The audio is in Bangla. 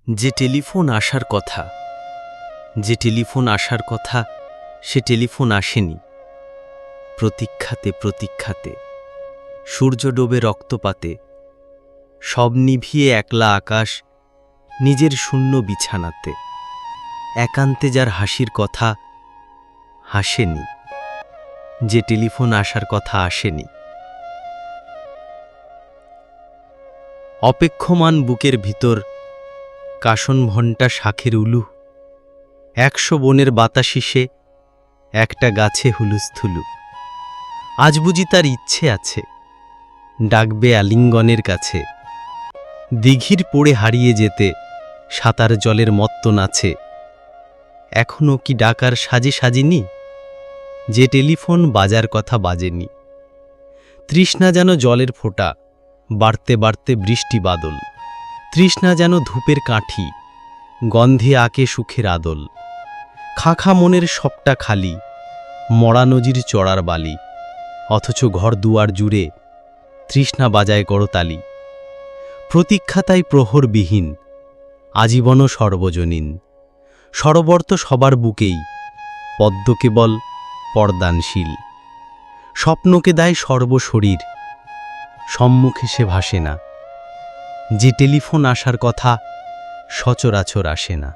যে টেলিফোন আসার কথা, যে টেলিফোন আসার কথা, সে টেলিফোন আসেনি। প্রতীক্ষাতে প্রতীক্ষাতে, সূর্য ডোবে রক্তপাতে, সব নিভিয়ে একলা আকাশ নিজের শূন্য বিছানাতে। একান্তে যার হাসির কথা হাসেনি, যে টেলিফোন আসার কথা আসেনি। অপেক্ষমান বুকের ভিতর কাশনঘণ্টা শাখের উলু, 100 বনের বাতাসিসে একটা গাছে হুলুস্থুলু। আজ বুঝি তার ইচ্ছে আছে, ডাকবে আলিঙ্গনের কাছে। দিঘির পড়ে হারিয়ে যেতে সাঁতার জলের মত্ত নাছে। এখনো কি ডাকার সাজে সাজেনি, যে টেলিফোন বাজার কথা বাজেনি। তৃষ্ণা যেন জলের ফোঁটা, বাড়তে বাড়তে বৃষ্টি বাদল। তৃষ্ণা যেন ধূপের কাঠি, গন্ধে আঁকে সুখের আদল। খাখা মনের সবটা খালি, মরা নজির চড়ার বালি। অথচ ঘর দুয়ার জুড়ে তৃষ্ণা বাজায় করতালি। প্রতীক্ষা তাই প্রহরবিহীন, আজীবনও সর্বজনীন। সরবর্ত সবার বুকেই, পদ্ম কেবল পর্দানশীল। স্বপ্নকে দেয় সর্বশরীর, সম্মুখে সে ভাসে না। যে টেলিফোন আসার কথা সচরাচর আসে না।